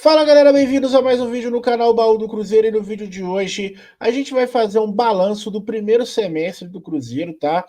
Fala galera, bem-vindos a mais um vídeo no canal Baú do Cruzeiro. E no vídeo de hoje a gente vai fazer um balanço do primeiro semestre do Cruzeiro, tá?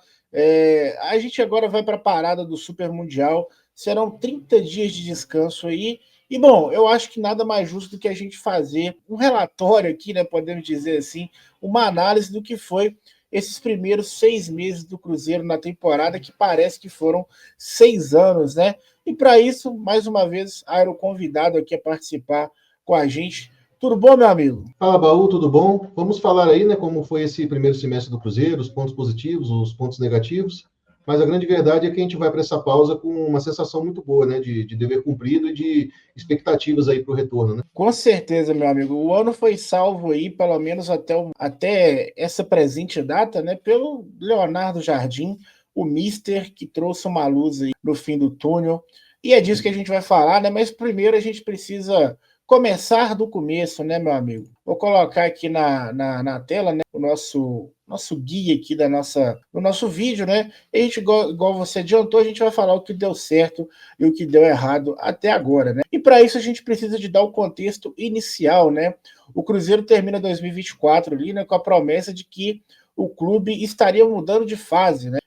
A gente agora vai para a parada do Super Mundial, serão 30 dias de descanso aí. E bom, eu acho que nada mais justo do que a gente fazer um relatório aqui, né? Podemos dizer assim, uma análise do que foi esses primeiros 6 meses do Cruzeiro na temporada, que parece que foram 6 anos, né? E para isso, mais uma vez, Aero convidado aqui a participar com a gente. Tudo bom, meu amigo? Fala, Baú, tudo bom? Vamos falar aí, né, como foi esse primeiro semestre do Cruzeiro, os pontos positivos, os pontos negativos. Mas a grande verdade é que a gente vai para essa pausa com uma sensação muito boa, né, de dever cumprido e de expectativas aí para o retorno, né? Com certeza, meu amigo. O ano foi salvo aí, pelo menos até essa presente data, né, pelo Leonardo Jardim, o Mister, que trouxe uma luz aí no fim do túnel. E é disso que a gente vai falar, né? Mas primeiro a gente precisa começar do começo, né, meu amigo? Vou colocar aqui na tela, né, o nosso guia aqui do nosso vídeo, né? E a gente, igual você adiantou, a gente vai falar o que deu certo e o que deu errado até agora, né? E para isso a gente precisa de dar o contexto inicial, né? O Cruzeiro termina 2024 ali, né, com a promessa de que o clube estaria mudando de fase, né?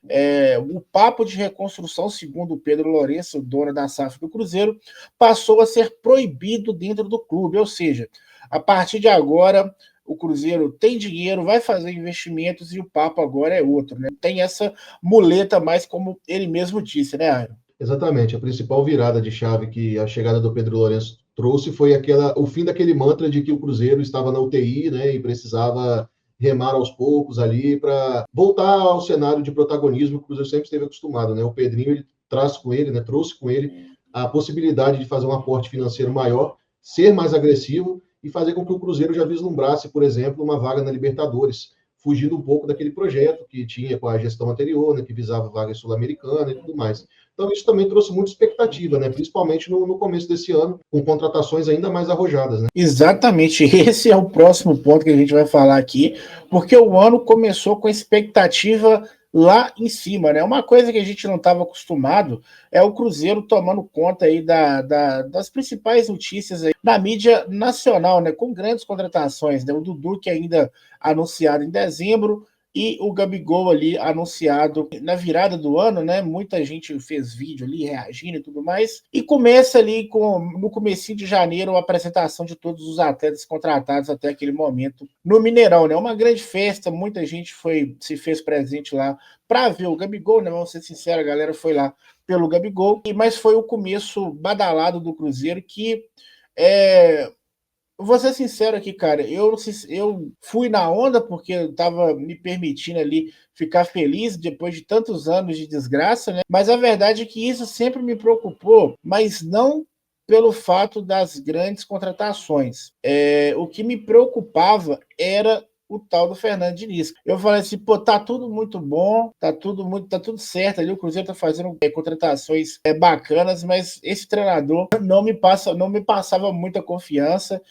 O papo de reconstrução, segundo o Pedro Lourenço, dono da SAF do Cruzeiro, passou a ser proibido dentro do clube, ou seja, a partir de agora o Cruzeiro tem dinheiro, vai fazer investimentos e o papo agora é outro, né? Tem essa muleta mais, como ele mesmo disse, né, Airo? Exatamente. A principal virada de chave que a chegada do Pedro Lourenço trouxe foi o fim daquele mantra de que o Cruzeiro estava na UTI, né, e precisava remar aos poucos ali para voltar ao cenário de protagonismo que o Cruzeiro sempre esteve acostumado, né? O Pedrinho ele traz com ele, né, trouxe com ele a possibilidade de fazer um aporte financeiro maior, ser mais agressivo e fazer com que o Cruzeiro já vislumbrasse, por exemplo, uma vaga na Libertadores, fugindo um pouco daquele projeto que tinha com a gestão anterior, né, que visava vaga sul-americana e tudo mais. Então, isso também trouxe muita expectativa, né? Principalmente no começo desse ano, com contratações ainda mais arrojadas, né? Exatamente, esse é o próximo ponto que a gente vai falar aqui, porque o ano começou com expectativa lá em cima, né? Uma coisa que a gente não estava acostumado é o Cruzeiro tomando conta aí das principais notícias aí da mídia nacional, né? Com grandes contratações, né? O Dudu, que ainda anunciado em dezembro, e o Gabigol ali anunciado na virada do ano, né? Muita gente fez vídeo ali reagindo e tudo mais. E começa ali no comecinho de janeiro a apresentação de todos os atletas contratados até aquele momento no Mineirão, né? Uma grande festa, muita gente se fez presente lá para ver o Gabigol, né? Vamos ser sinceros, a galera foi lá pelo Gabigol, mas foi o começo badalado do Cruzeiro que vou ser sincero aqui, cara. Eu fui na onda porque eu tava me permitindo ali ficar feliz depois de tantos anos de desgraça, né? Mas a verdade é que isso sempre me preocupou, mas não pelo fato das grandes contratações. O que me preocupava era o tal do Fernando Diniz. Eu falei assim, pô, tá tudo muito bom, tá tudo certo ali, o Cruzeiro tá fazendo contratações bacanas, mas esse treinador não me passava muita confiança,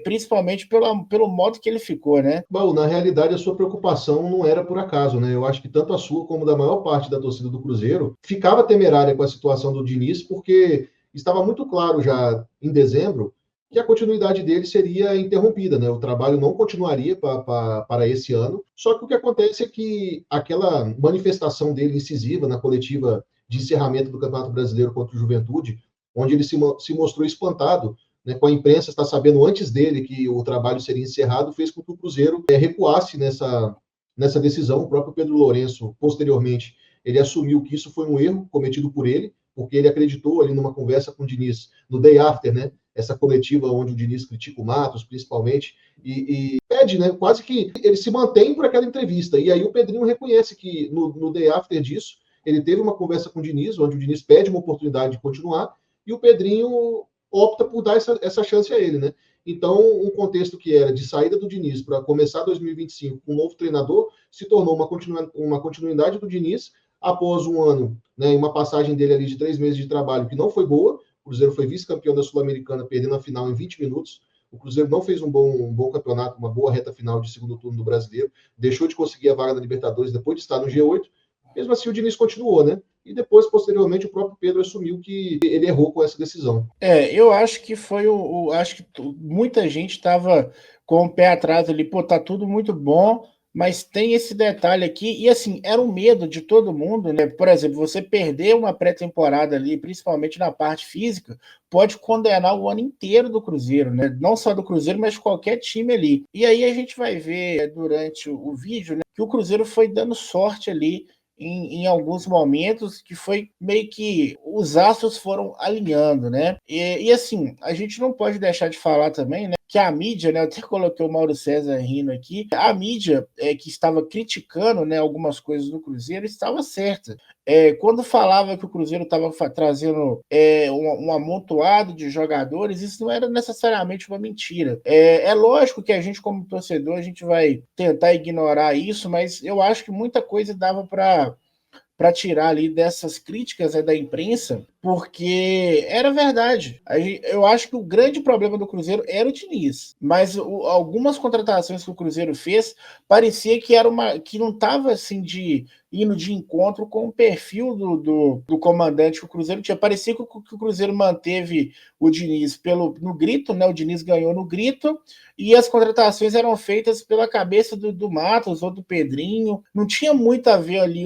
principalmente pelo modo que ele ficou, né? Bom, na realidade, a sua preocupação não era por acaso, né? Eu acho que tanto a sua como da maior parte da torcida do Cruzeiro ficava temerária com a situação do Diniz, porque estava muito claro já em dezembro que a continuidade dele seria interrompida, né? O trabalho não continuaria para esse ano. Só que o que acontece é que aquela manifestação dele incisiva na coletiva de encerramento do Campeonato Brasileiro contra o Juventude, onde ele se mostrou espantado, né, com a imprensa está sabendo antes dele que o trabalho seria encerrado, fez com que o Cruzeiro recuasse nessa decisão. O próprio Pedro Lourenço, posteriormente, ele assumiu que isso foi um erro cometido por ele, porque ele acreditou ali numa conversa com o Diniz, no day after, né, essa coletiva onde o Diniz critica o Matos, principalmente, e pede, né, quase que ele se mantém por aquela entrevista. E aí o Pedrinho reconhece que no day after disso, ele teve uma conversa com o Diniz, onde o Diniz pede uma oportunidade de continuar, e o Pedrinho opta por dar essa chance a ele, né? Então, um contexto que era de saída do Diniz para começar 2025 com um novo treinador, se tornou uma continuidade do Diniz após um ano, né, uma passagem dele ali de 3 meses de trabalho que não foi boa. O Cruzeiro foi vice-campeão da Sul-Americana, perdendo a final em 20 minutos. O Cruzeiro não fez um bom campeonato, uma boa reta final de segundo turno do Brasileiro, deixou de conseguir a vaga da Libertadores depois de estar no G8. Mesmo assim, o Diniz continuou, né? e depois, posteriormente, o próprio Pedro assumiu que ele errou com essa decisão. Eu acho que foi acho que muita gente estava com o pé atrás ali, pô, tá tudo muito bom, mas tem esse detalhe aqui, e assim, era um medo de todo mundo, né? Por exemplo, você perder uma pré-temporada ali, principalmente na parte física, pode condenar o ano inteiro do Cruzeiro, né? Não só do Cruzeiro, mas de qualquer time ali. E aí a gente vai ver durante o vídeo, né, que o Cruzeiro foi dando sorte ali em alguns momentos, que foi meio que os astros foram alinhando, né? E assim, a gente não pode deixar de falar também, né, que a mídia, né, eu até coloquei o Mauro César rindo aqui, a mídia que estava criticando, né, algumas coisas do Cruzeiro estava certa. Quando falava que o Cruzeiro estava trazendo um amontoado de jogadores, isso não era necessariamente uma mentira. É lógico que a gente, como torcedor, a gente vai tentar ignorar isso, mas eu acho que muita coisa dava para tirar ali dessas críticas, da imprensa, porque era verdade. Eu acho que o grande problema do Cruzeiro era o Diniz, mas algumas contratações que o Cruzeiro fez parecia que que não estava assim indo de encontro com o perfil do comandante que o Cruzeiro tinha. Parecia que o Cruzeiro manteve o Diniz no grito, né? O Diniz ganhou no grito, e as contratações eram feitas pela cabeça do Matos ou do Pedrinho. Não tinha muito a ver ali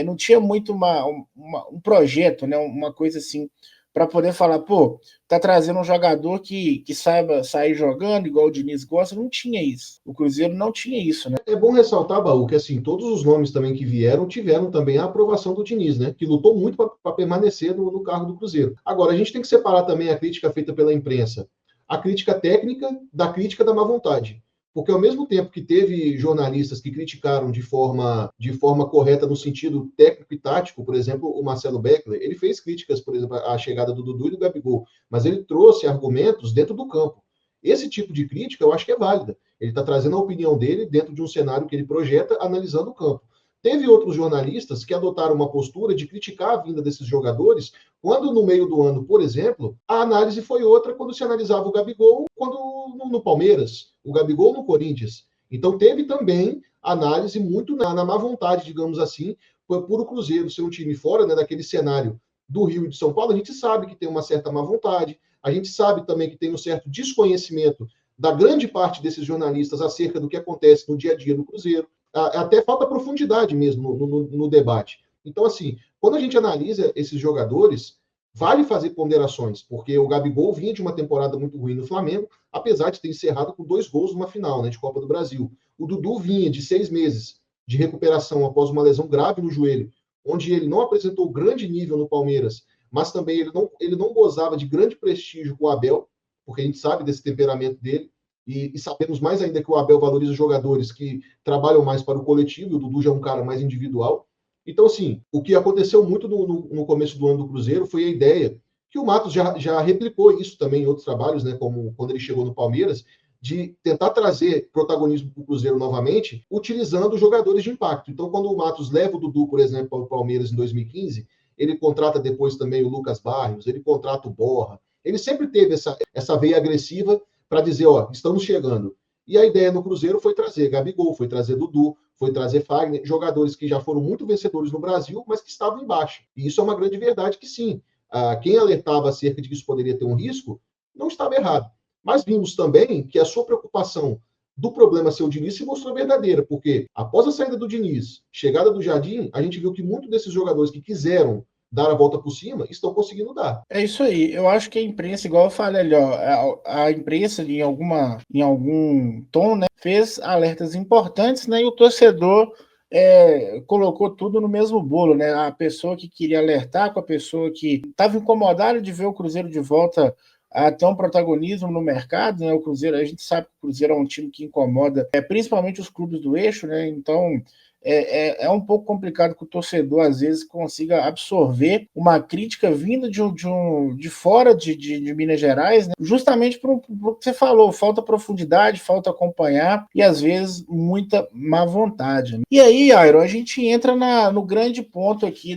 não tinha muito um projeto, né? Uma coisa assim, para poder falar, pô, tá trazendo um jogador que saiba sair jogando, igual o Diniz gosta. Não tinha isso. O Cruzeiro não tinha isso, né? É bom ressaltar, Baú, que assim, todos os nomes também que vieram tiveram também a aprovação do Diniz, né? Que lutou muito para permanecer no cargo do Cruzeiro. Agora, a gente tem que separar também a crítica feita pela imprensa, a crítica técnica da crítica da má vontade. Porque ao mesmo tempo que teve jornalistas que criticaram de forma correta no sentido técnico e tático, por exemplo, o Marcelo Beckler, ele fez críticas, por exemplo, à chegada do Dudu e do Gabigol, mas ele trouxe argumentos dentro do campo. Esse tipo de crítica eu acho que é válida. Ele está trazendo a opinião dele dentro de um cenário que ele projeta, analisando o campo. Teve outros jornalistas que adotaram uma postura de criticar a vinda desses jogadores, quando no meio do ano, por exemplo, a análise foi outra quando se analisava o Gabigol no Palmeiras, o Gabigol no Corinthians. Então teve também análise muito na má vontade, digamos assim, por o Cruzeiro ser um time fora, né, daquele cenário do Rio e de São Paulo. A gente sabe que tem uma certa má vontade, a gente sabe também que tem um certo desconhecimento da grande parte desses jornalistas acerca do que acontece no dia a dia no Cruzeiro. Até falta profundidade mesmo no debate. Então, assim, quando a gente analisa esses jogadores, vale fazer ponderações, porque o Gabigol vinha de uma temporada muito ruim no Flamengo, apesar de ter encerrado com 2 gols numa final, né, de Copa do Brasil. O Dudu vinha de 6 meses de recuperação após uma lesão grave no joelho, onde ele não apresentou grande nível no Palmeiras, mas também ele não gozava de grande prestígio com o Abel, porque a gente sabe desse temperamento dele, e sabemos mais ainda que o Abel valoriza jogadores que trabalham mais para o coletivo, e o Dudu já é um cara mais individual. Então, assim, o que aconteceu muito no começo do ano do Cruzeiro foi a ideia, que o Matos já replicou isso também em outros trabalhos, né, como quando ele chegou no Palmeiras, de tentar trazer protagonismo para o Cruzeiro novamente, utilizando jogadores de impacto. Então, quando o Matos leva o Dudu, por exemplo, para o Palmeiras em 2015, ele contrata depois também o Lucas Barrios, ele contrata o Borra. Ele sempre teve essa veia agressiva para dizer, ó, estamos chegando. E a ideia no Cruzeiro foi trazer Gabigol, foi trazer Dudu, foi trazer Fagner, jogadores que já foram muito vencedores no Brasil, mas que estavam embaixo. E isso é uma grande verdade que sim. Quem alertava acerca de que isso poderia ter um risco, não estava errado. Mas vimos também que a sua preocupação do problema ser o Diniz se mostrou verdadeira, porque após a saída do Diniz, chegada do Jardim, a gente viu que muitos desses jogadores que quiseram dar a volta por cima estão conseguindo dar. É isso aí. Eu acho que a imprensa, igual eu falei ali, ó, a imprensa em algum tom, né, fez alertas importantes, né, e o torcedor colocou tudo no mesmo bolo, né? A pessoa que queria alertar com a pessoa que estava incomodada de ver o Cruzeiro de volta a ter um protagonismo no mercado, né? O Cruzeiro, a gente sabe que o Cruzeiro é um time que incomoda, principalmente os clubes do eixo, né? Então é um pouco complicado que o torcedor às vezes consiga absorver uma crítica vinda de fora de Minas Gerais, né? Justamente por o que você falou, falta profundidade, falta acompanhar e às vezes muita má vontade, né? E aí, Iron, a gente entra no grande ponto aqui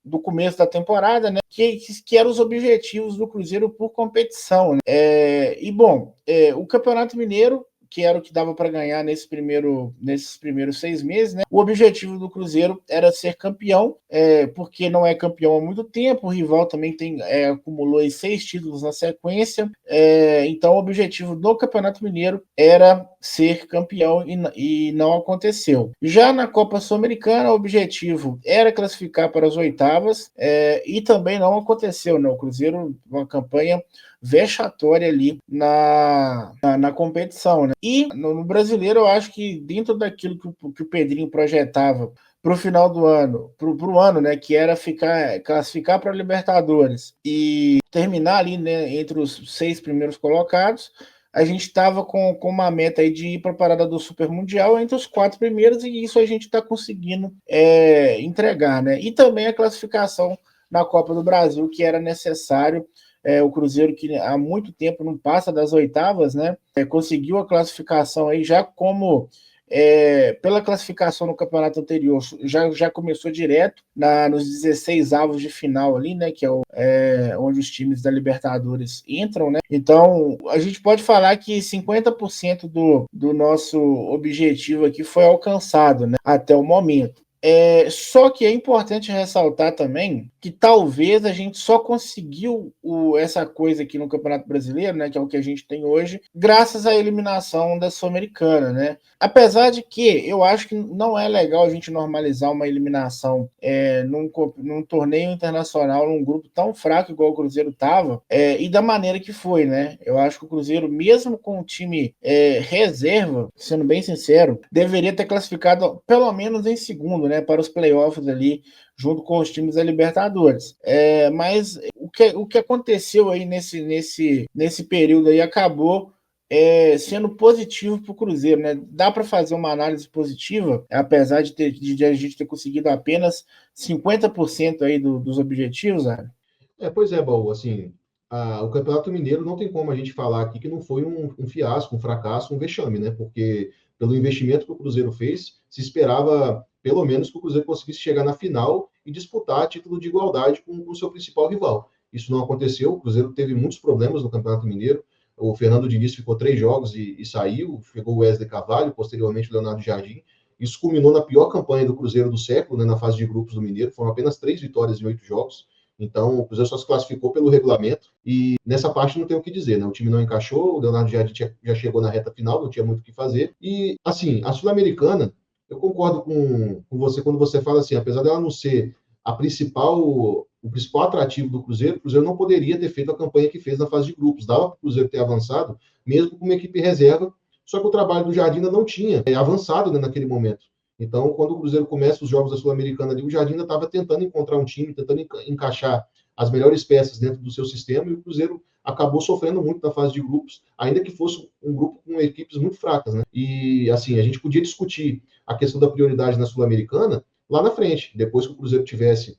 do começo da temporada, né? Que eram os objetivos do Cruzeiro por competição, né? Bom, o Campeonato Mineiro que era o que dava para ganhar nesses primeiros 6 meses, né? O objetivo do Cruzeiro era ser campeão, porque não é campeão há muito tempo, o rival também acumulou aí 6 títulos na sequência, então o objetivo do Campeonato Mineiro era ser campeão e não aconteceu. Já na Copa Sul-Americana, o objetivo era classificar para as oitavas, e também não aconteceu, né? O Cruzeiro, uma campanha vexatória ali na competição, né? E no brasileiro, eu acho que dentro daquilo que o Pedrinho projetava para o final do ano, para o ano, né, que era classificar para a Libertadores e terminar ali, né, entre os 6 primeiros colocados, a gente estava com uma meta aí de ir para a parada do Super Mundial entre os 4 primeiros, e isso a gente está conseguindo entregar, né? E também a classificação na Copa do Brasil, que era necessário. O Cruzeiro, que há muito tempo não passa das oitavas, né? Conseguiu a classificação aí já como pela classificação no campeonato anterior, já começou direto nos 16 avos de final ali, né? Que onde os times da Libertadores entram, né? Então, a gente pode falar que 50% do nosso objetivo aqui foi alcançado, né? Até o momento. Só que é importante ressaltar também que talvez a gente só conseguiu essa coisa aqui no Campeonato Brasileiro, né, que é o que a gente tem hoje, graças à eliminação da Sul-Americana, né? Apesar de que eu acho que não é legal a gente normalizar uma eliminação num torneio internacional, num grupo tão fraco igual o Cruzeiro estava, e da maneira que foi, né? Eu acho que o Cruzeiro, mesmo com o time reserva, sendo bem sincero, deveria ter classificado pelo menos em segundo, né, para os playoffs ali, junto com os times da Libertadores. Mas o que aconteceu aí nesse período aí acabou sendo positivo para o Cruzeiro, né? Dá para fazer uma análise positiva, apesar de a gente ter conseguido apenas 50% aí dos objetivos, né? Pois é, Baú, assim, o Campeonato Mineiro não tem como a gente falar aqui que não foi um fiasco, um fracasso, um vexame, né? Porque pelo investimento que o Cruzeiro fez, se esperava pelo menos que o Cruzeiro conseguisse chegar na final e disputar a título de igualdade com o seu principal rival. Isso não aconteceu, o Cruzeiro teve muitos problemas no Campeonato Mineiro, o Fernando Diniz ficou 3 jogos e saiu, chegou o Wesley Carvalho, posteriormente o Leonardo Jardim. Isso culminou na pior campanha do Cruzeiro do século, né, na fase de grupos do Mineiro, foram apenas 3 vitórias em 8 jogos. Então, o Cruzeiro só se classificou pelo regulamento e nessa parte não tem o que dizer, né? O time não encaixou, o Leonardo Jardim já chegou na reta final, não tinha muito o que fazer. E, assim, a Sul-Americana, eu concordo com você quando você fala assim, apesar dela não ser o principal atrativo do Cruzeiro, o Cruzeiro não poderia ter feito a campanha que fez na fase de grupos. Dava para o Cruzeiro ter avançado, mesmo com uma equipe reserva, só que o trabalho do Jardim ainda não tinha avançado, né, naquele momento. Então, quando o Cruzeiro começa os jogos da Sul-Americana ali, o Jardim ainda estava tentando encontrar um time, tentando encaixar as melhores peças dentro do seu sistema, e o Cruzeiro acabou sofrendo muito na fase de grupos, ainda que fosse um grupo com equipes muito fracas, né? E, assim, a gente podia discutir a questão da prioridade na Sul-Americana lá na frente, depois que o Cruzeiro tivesse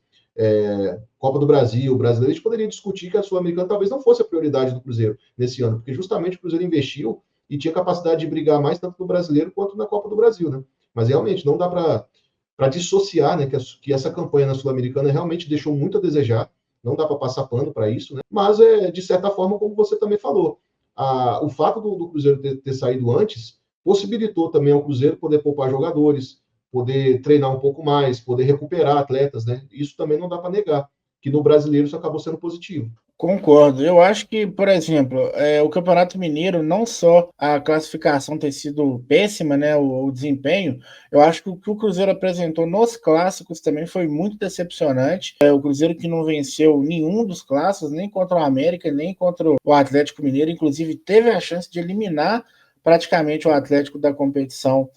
Copa do Brasil, Brasileiro, a gente poderia discutir que a Sul-Americana talvez não fosse a prioridade do Cruzeiro nesse ano, porque justamente o Cruzeiro investiu e tinha capacidade de brigar mais tanto no Brasileiro quanto na Copa do Brasil, né? Mas realmente não dá para dissociar, né, que essa campanha na Sul-Americana realmente deixou muito a desejar, não dá para passar pano para isso, né? Mas de certa forma, como você também falou, o fato do Cruzeiro ter saído antes possibilitou também ao Cruzeiro poder poupar jogadores, poder treinar um pouco mais, poder recuperar atletas, né? Isso também não dá para negar, que no brasileiro isso acabou sendo positivo. Concordo. Eu acho que, por exemplo, o Campeonato Mineiro, não só a classificação ter sido péssima, né, o desempenho, eu acho que o que o Cruzeiro apresentou nos clássicos também foi muito decepcionante. O Cruzeiro que não venceu nenhum dos clássicos, nem contra o América, nem contra o Atlético Mineiro, inclusive teve a chance de eliminar praticamente o Atlético da competição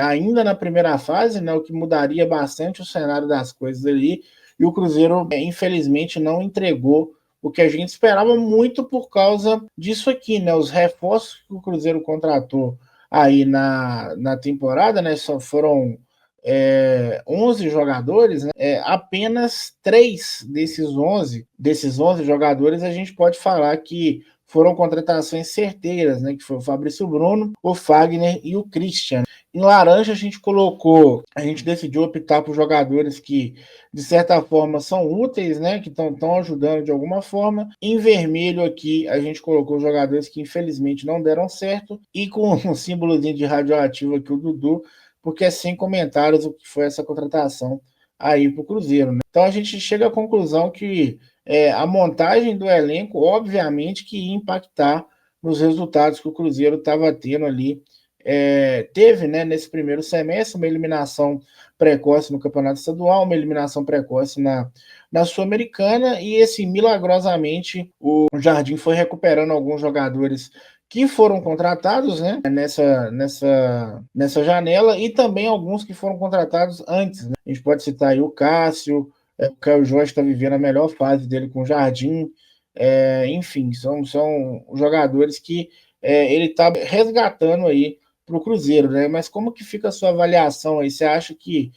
ainda na primeira fase, né, o que mudaria bastante o cenário das coisas ali, e o Cruzeiro, infelizmente, não entregou o que a gente esperava muito por causa disso aqui, né? Os reforços que o Cruzeiro contratou aí na temporada, né? Só foram 11 jogadores, né? Apenas 3 desses 11 jogadores a gente pode falar que foram contratações certeiras, né? Que foi o Fabrício Bruno, o Fagner e o Christian. Em laranja a gente decidiu optar por jogadores que, de certa forma, são úteis, né? Que estão ajudando de alguma forma. Em vermelho aqui, a gente colocou jogadores que, infelizmente, não deram certo. E com um símbolozinho de radioativo aqui, o Dudu, porque é sem comentários o que foi essa contratação aí para o Cruzeiro, né? Então a gente chega à conclusão que a montagem do elenco, obviamente, que ia impactar nos resultados que o Cruzeiro estava tendo ali. Teve, né, nesse primeiro semestre, uma eliminação precoce no Campeonato Estadual, uma eliminação precoce na Sul-Americana, e assim, milagrosamente o Jardim foi recuperando alguns jogadores que foram contratados, né, nessa janela, e também alguns que foram contratados antes, né? A gente pode citar aí o Cássio, o Caio Jorge está vivendo a melhor fase dele com o Jardim, enfim, são jogadores que ele está resgatando aí para o Cruzeiro, né? Mas como que fica a sua avaliação aí? Você acha que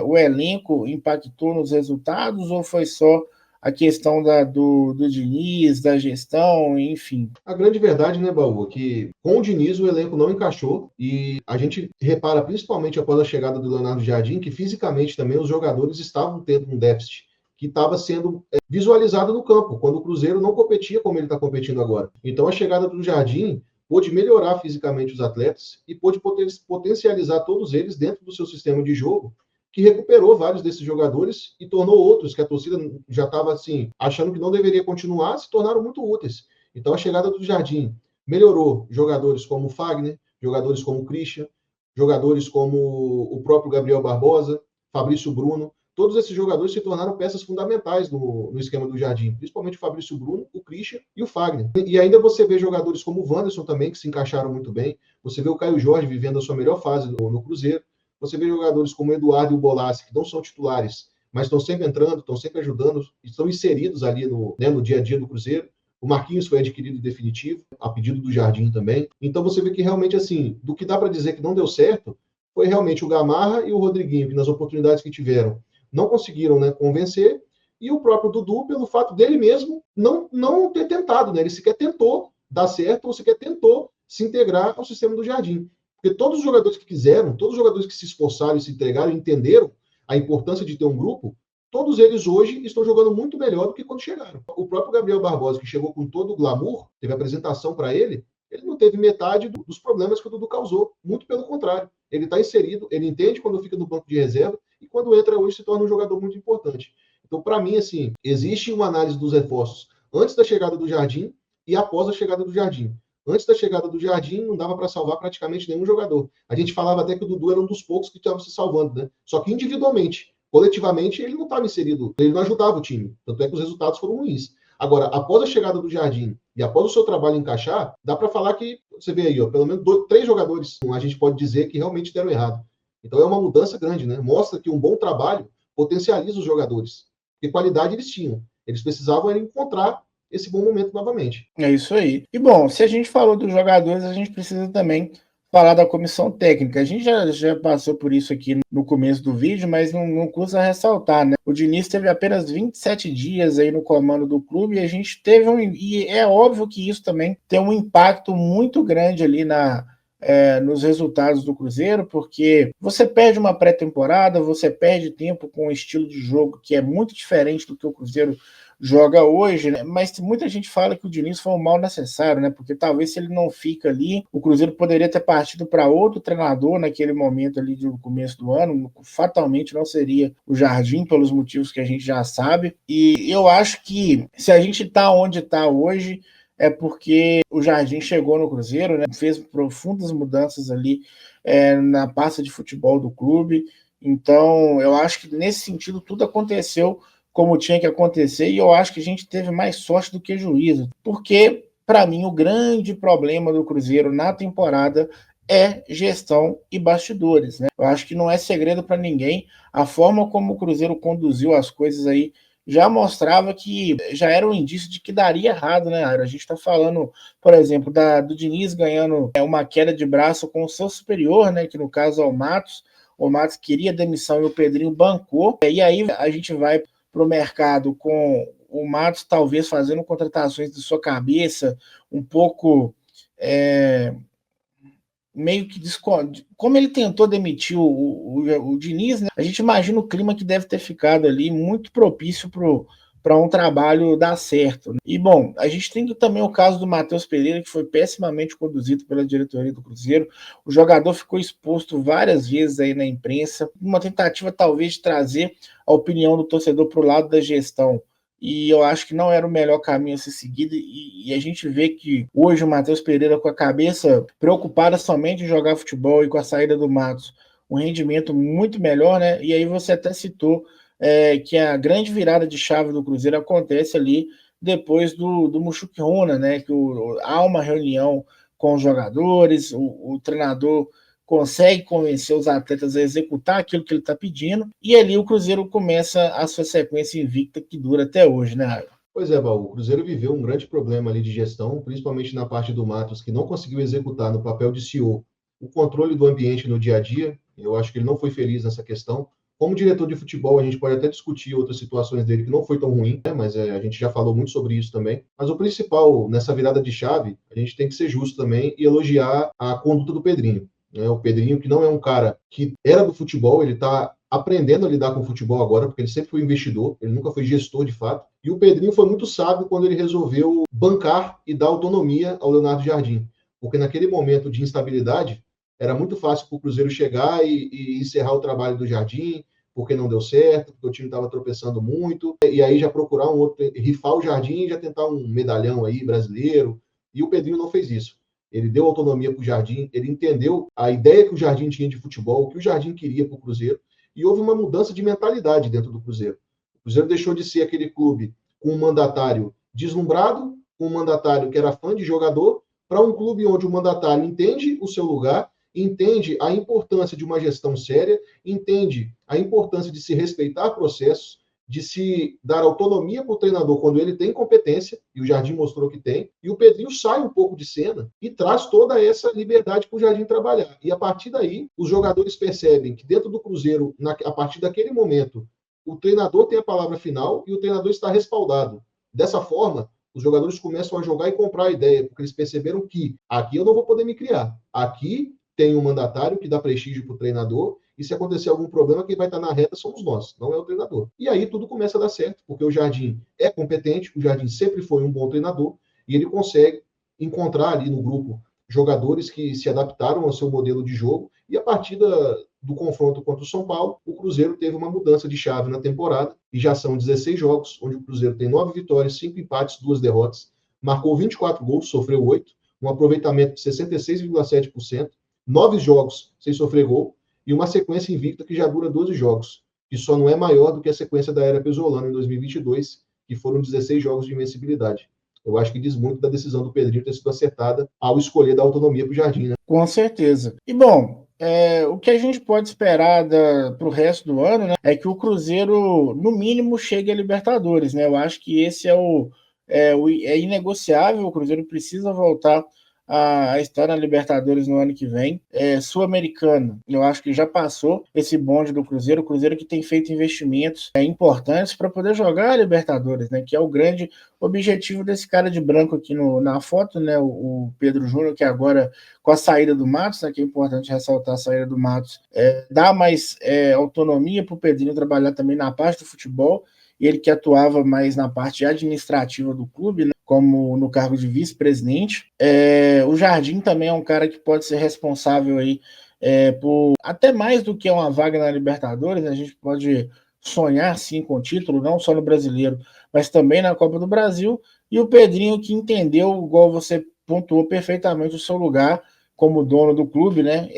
o elenco impactou nos resultados ou foi só a questão do Diniz, da gestão, enfim? A grande verdade, né, Baú, é que com o Diniz o elenco não encaixou e a gente repara, principalmente após a chegada do Leonardo Jardim, que fisicamente também os jogadores estavam tendo um déficit que estava sendo visualizado no campo, quando o Cruzeiro não competia como ele está competindo agora. Então a chegada do Jardim pôde melhorar fisicamente os atletas e pôde potencializar todos eles dentro do seu sistema de jogo, que recuperou vários desses jogadores e tornou outros que a torcida já estava assim achando que não deveria continuar, se tornaram muito úteis. Então a chegada do Jardim melhorou jogadores como o Fagner, jogadores como o Christian, jogadores como o próprio Gabriel Barbosa, Fabrício Bruno. Todos esses jogadores se tornaram peças fundamentais no esquema do Jardim, principalmente o Fabrício Bruno, o Christian e o Fagner. E ainda você vê jogadores como o Wanderson também, que se encaixaram muito bem. Você vê o Caio Jorge vivendo a sua melhor fase no Cruzeiro. Você vê jogadores como o Eduardo e o Bolassi, que não são titulares, mas estão sempre entrando, estão sempre ajudando, estão inseridos ali no dia a dia do Cruzeiro. O Marquinhos foi adquirido definitivo, a pedido do Jardim também. Então você vê que realmente, assim, do que dá para dizer que não deu certo, foi realmente o Gamarra e o Rodriguinho, que nas oportunidades que tiveram, não conseguiram, né, convencer, e o próprio Dudu, pelo fato dele mesmo não ter tentado, né? Ele sequer tentou dar certo, ou sequer tentou se integrar ao sistema do Jardim. Porque todos os jogadores que quiseram, todos os jogadores que se esforçaram e se entregaram, entenderam a importância de ter um grupo, todos eles hoje estão jogando muito melhor do que quando chegaram. O próprio Gabriel Barbosa, que chegou com todo o glamour, teve apresentação para ele não teve metade dos problemas que o Dudu causou. Muito pelo contrário. Ele está inserido, ele entende quando fica no banco de reserva e quando entra hoje se torna um jogador muito importante. Então, para mim, assim, existe uma análise dos reforços antes da chegada do Jardim e após a chegada do Jardim. Antes da chegada do Jardim, não dava para salvar praticamente nenhum jogador. A gente falava até que o Dudu era um dos poucos que estavam se salvando, né? Só que individualmente. Coletivamente, ele não estava inserido, ele não ajudava o time. Tanto é que os resultados foram ruins. Agora, após a chegada do Jardim e após o seu trabalho encaixar, dá para falar que, você vê aí, ó, pelo menos 3 jogadores, a gente pode dizer que realmente deram errado. Então é uma mudança grande, né? Mostra que um bom trabalho potencializa os jogadores. Porque qualidade eles tinham. Eles precisavam encontrar esse bom momento novamente. É isso aí. E bom, se a gente falou dos jogadores, a gente precisa também falar da comissão técnica. A gente já passou por isso aqui no começo do vídeo, mas não custa ressaltar, né? O Diniz teve apenas 27 dias aí no comando do clube e a gente teve e é óbvio que isso também tem um impacto muito grande ali nos resultados do Cruzeiro, porque você perde uma pré-temporada, você perde tempo com um estilo de jogo que é muito diferente do que o Cruzeiro joga hoje, né? Mas muita gente fala que o Diniz foi um mal necessário, né? Porque talvez se ele não fica ali, o Cruzeiro poderia ter partido para outro treinador naquele momento ali do começo do ano, fatalmente não seria o Jardim, pelos motivos que a gente já sabe. E eu acho que se a gente está onde está hoje, é porque o Jardim chegou no Cruzeiro, né? Fez profundas mudanças ali na pasta de futebol do clube. Então, eu acho que nesse sentido tudo aconteceu como tinha que acontecer, e eu acho que a gente teve mais sorte do que juízo, porque, para mim, o grande problema do Cruzeiro na temporada é gestão e bastidores, né? Eu acho que não é segredo para ninguém, a forma como o Cruzeiro conduziu as coisas aí já mostrava que já era um indício de que daria errado, né, Aira? A gente está falando, por exemplo, do Diniz ganhando uma queda de braço com o seu superior, né, que no caso é o Matos. O Matos queria demissão e o Pedrinho bancou, e aí a gente vai para o mercado com o Matos talvez fazendo contratações de sua cabeça, um pouco meio que como ele tentou demitir o Diniz, né? A gente imagina o clima que deve ter ficado ali muito propício para um trabalho dar certo. Né? E, bom, a gente tem também o caso do Matheus Pereira, que foi pessimamente conduzido pela diretoria do Cruzeiro. O jogador ficou exposto várias vezes aí na imprensa, uma tentativa talvez de trazer a opinião do torcedor para o lado da gestão. E eu acho que não era o melhor caminho a ser seguido, e a gente vê que hoje o Matheus Pereira, com a cabeça preocupada somente em jogar futebol e com a saída do Matos, um rendimento muito melhor, né? E aí você até citou que a grande virada de chave do Cruzeiro acontece ali depois do Muxuquihuna, né? Que há uma reunião com os jogadores, o treinador consegue convencer os atletas a executar aquilo que ele está pedindo, e ali o Cruzeiro começa a sua sequência invicta que dura até hoje, né? Pois é, Baú, o Cruzeiro viveu um grande problema ali de gestão, principalmente na parte do Matos, que não conseguiu executar no papel de CEO o controle do ambiente no dia a dia. Eu acho que ele não foi feliz nessa questão. Como diretor de futebol, a gente pode até discutir outras situações dele que não foi tão ruim, né? Mas a gente já falou muito sobre isso também. Mas o principal, nessa virada de chave, a gente tem que ser justo também e elogiar a conduta do Pedrinho. Né? O Pedrinho, que não é um cara que era do futebol, ele está aprendendo a lidar com o futebol agora, porque ele sempre foi investidor, ele nunca foi gestor de fato. E o Pedrinho foi muito sábio quando ele resolveu bancar e dar autonomia ao Leonardo Jardim. Porque naquele momento de instabilidade, era muito fácil para o Cruzeiro chegar e encerrar o trabalho do Jardim, porque não deu certo, porque o time estava tropeçando muito, e aí já procurar um outro, rifar o Jardim e já tentar um medalhão aí brasileiro. E o Pedrinho não fez isso. Ele deu autonomia para o Jardim, ele entendeu a ideia que o Jardim tinha de futebol, o que o Jardim queria para o Cruzeiro, e houve uma mudança de mentalidade dentro do Cruzeiro. O Cruzeiro deixou de ser aquele clube com um mandatário deslumbrado, com um mandatário que era fã de jogador, para um clube onde o mandatário entende o seu lugar, entende a importância de uma gestão séria, entende a importância de se respeitar processos, de se dar autonomia para o treinador quando ele tem competência, e o Jardim mostrou que tem, e o Pedrinho sai um pouco de cena e traz toda essa liberdade para o Jardim trabalhar. E a partir daí, os jogadores percebem que dentro do Cruzeiro, a partir daquele momento, o treinador tem a palavra final e o treinador está respaldado. Dessa forma, os jogadores começam a jogar e comprar a ideia, porque eles perceberam que aqui eu não vou poder me criar. Aqui tem um mandatário que dá prestígio para o treinador, e se acontecer algum problema, quem vai estar na reta somos nós, não é o treinador. E aí tudo começa a dar certo, porque o Jardim é competente, o Jardim sempre foi um bom treinador, e ele consegue encontrar ali no grupo jogadores que se adaptaram ao seu modelo de jogo, e a partir do confronto contra o São Paulo, o Cruzeiro teve uma mudança de chave na temporada, e já são 16 jogos, onde o Cruzeiro tem 9 vitórias, 5 empates, 2 derrotas, marcou 24 gols, sofreu 8, um aproveitamento de 66,7%, 9 jogos sem sofrer gol, e uma sequência invicta que já dura 12 jogos, que só não é maior do que a sequência da era Pesolano em 2022, que foram 16 jogos de invencibilidade. Eu acho que diz muito da decisão do Pedrinho ter sido acertada ao escolher dar autonomia para o Jardim. Né? Com certeza. E, bom, o que a gente pode esperar para o resto do ano, né, é que o Cruzeiro, no mínimo, chegue a Libertadores. Né? Eu acho que esse é inegociável. O Cruzeiro precisa voltar a estar na Libertadores no ano que vem. Sul-Americano, eu acho que já passou esse bonde do Cruzeiro. O Cruzeiro que tem feito investimentos importantes para poder jogar a Libertadores, né, que é o grande objetivo desse cara de branco aqui na foto, né, o Pedro Júnior, que agora, com a saída do Matos, né, que é importante ressaltar a saída do Matos, dá mais autonomia para o Pedrinho trabalhar também na parte do futebol, ele que atuava mais na parte administrativa do clube, né, como no cargo de vice-presidente. O Jardim também é um cara que pode ser responsável aí por até mais do que uma vaga na Libertadores, né? A gente pode sonhar sim com o título, não só no Brasileiro, mas também na Copa do Brasil. E o Pedrinho que entendeu, igual você pontuou perfeitamente, o seu lugar como dono do clube, né?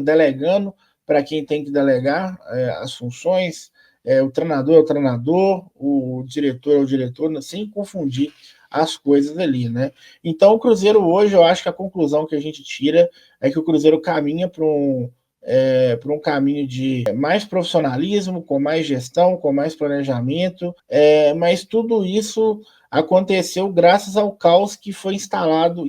Delegando para quem tem que delegar as funções. O treinador é o treinador, o diretor é o diretor, sem confundir as coisas ali, né? Então o Cruzeiro hoje, eu acho que a conclusão que a gente tira é que o Cruzeiro caminha para um caminho de mais profissionalismo, com mais gestão, com mais planejamento, mas tudo isso aconteceu graças ao caos que foi instaurado,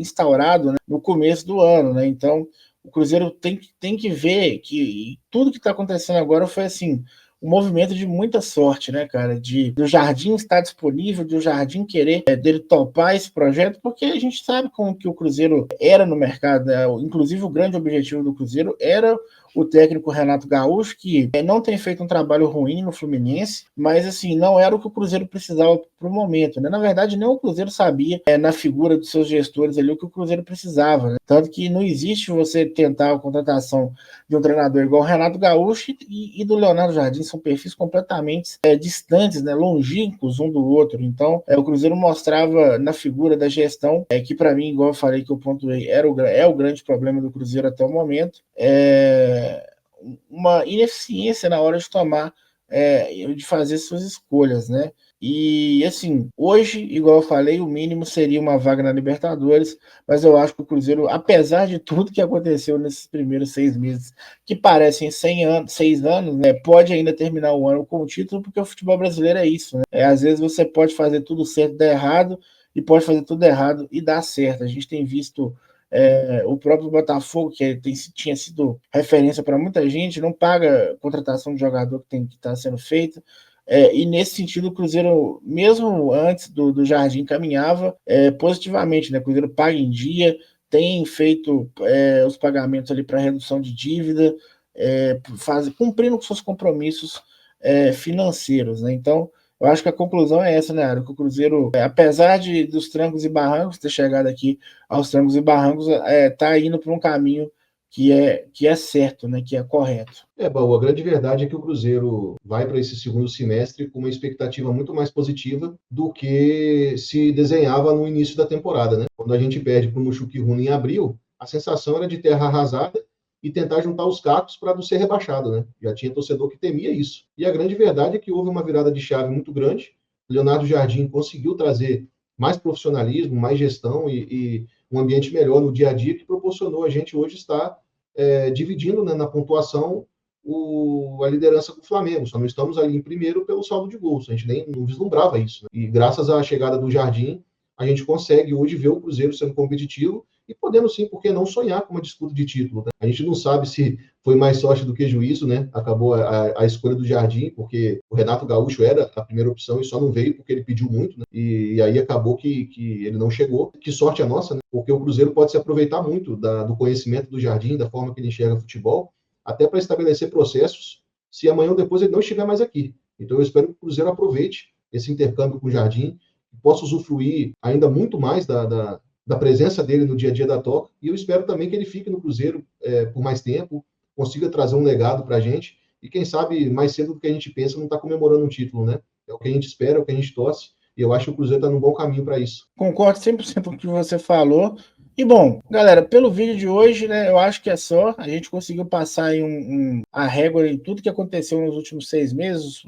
né, no começo do ano, né? Então o Cruzeiro tem que ver que tudo que está acontecendo agora foi assim: um movimento de muita sorte, né, cara? Do Jardim estar disponível, do Jardim querer dele topar esse projeto, porque a gente sabe como que o Cruzeiro era no mercado, né? Inclusive o grande objetivo do Cruzeiro era o técnico Renato Gaúcho, que não tem feito um trabalho ruim no Fluminense, mas assim, não era o que o Cruzeiro precisava para o momento, né? Na verdade, nem o Cruzeiro sabia, na figura dos seus gestores ali, o que o Cruzeiro precisava, né? Tanto que não existe você tentar a contratação de um treinador igual o Renato Gaúcho e do Leonardo Jardim, são perfis completamente distantes, né? Longínquos um do outro. Então, o Cruzeiro mostrava na figura da gestão, que para mim, igual eu falei que eu pontuei, é o grande problema do Cruzeiro até o momento, uma ineficiência na hora de tomar, de fazer suas escolhas, né? E assim, hoje, igual eu falei, o mínimo seria uma vaga na Libertadores, mas eu acho que o Cruzeiro, apesar de tudo que aconteceu nesses primeiros 6 meses, que parecem 6 anos, né, pode ainda terminar o ano com o título, porque o futebol brasileiro é isso, né? Às vezes você pode fazer tudo certo e dar errado, e pode fazer tudo errado e dar certo. A gente tem visto o próprio Botafogo, que tinha sido referência para muita gente, não paga contratação de jogador que tem que estar sendo feita. E nesse sentido, o Cruzeiro, mesmo antes do Jardim, caminhava positivamente, né? O Cruzeiro paga em dia, tem feito os pagamentos ali para redução de dívida, cumprindo com seus compromissos financeiros, né? Então, eu acho que a conclusão é essa, né, Aaron? Que o Cruzeiro, apesar dos trancos e barrancos, ter chegado aqui aos trancos e barrancos, está indo por um caminho que é certo, né, que é correto. Baú, a grande verdade é que o Cruzeiro vai para esse segundo semestre com uma expectativa muito mais positiva do que se desenhava no início da temporada, né? Quando a gente perde para o Muxuquiruna em abril, a sensação era de terra arrasada e tentar juntar os cacos para não ser rebaixado, né? Já tinha torcedor que temia isso. E a grande verdade é que houve uma virada de chave muito grande. Leonardo Jardim conseguiu trazer mais profissionalismo, mais gestão e um ambiente melhor no dia a dia que proporcionou a gente hoje estar dividindo, né, na pontuação a liderança com o Flamengo. Só não estamos ali em primeiro pelo saldo de gols. A gente nem não vislumbrava isso, né? E graças à chegada do Jardim, a gente consegue hoje ver o Cruzeiro sendo competitivo e podendo sim, por que não sonhar com uma disputa de título, né? A gente não sabe se foi mais sorte do que juízo, né? Acabou a escolha do Jardim, porque o Renato Gaúcho era a primeira opção e só não veio porque ele pediu muito, né? E aí acabou que ele não chegou. Que sorte a nossa, né? Porque o Cruzeiro pode se aproveitar muito do conhecimento do Jardim, da forma que ele enxerga futebol, até para estabelecer processos, se amanhã ou depois ele não estiver mais aqui. Então eu espero que o Cruzeiro aproveite esse intercâmbio com o Jardim, possa usufruir ainda muito mais da presença dele no dia a dia da Toca, e eu espero também que ele fique no Cruzeiro por mais tempo, consiga trazer um legado para a gente, e quem sabe mais cedo do que a gente pensa não está comemorando um título, né? É o que a gente espera, é o que a gente torce, e eu acho que o Cruzeiro está num bom caminho para isso. Concordo 100% com o que você falou. E bom, galera, pelo vídeo de hoje, né, eu acho que é só. A gente conseguiu passar aí a régua em tudo que aconteceu nos últimos 6 meses,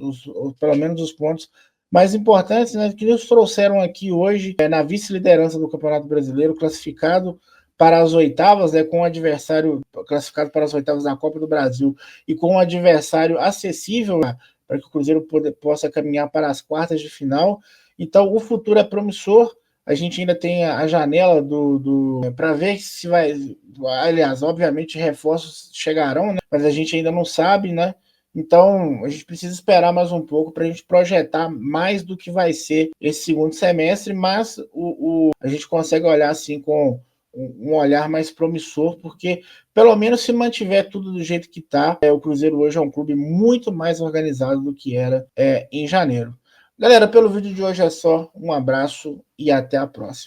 pelo menos os pontos mais importantes, né, que nos trouxeram aqui hoje na vice-liderança do Campeonato Brasileiro, classificado para as oitavas, né, com um adversário classificado para as oitavas da Copa do Brasil e com um adversário acessível, né, para que o Cruzeiro possa caminhar para as quartas de final. Então, o futuro é promissor. A gente ainda tem a janela para ver se vai. Aliás, obviamente, reforços chegarão, né? Mas a gente ainda não sabe, né? Então, a gente precisa esperar mais um pouco para a gente projetar mais do que vai ser esse segundo semestre, mas a gente consegue olhar assim com um olhar mais promissor, porque pelo menos se mantiver tudo do jeito que está, o Cruzeiro hoje é um clube muito mais organizado do que era em janeiro. Galera, pelo vídeo de hoje é só. Um abraço e até a próxima.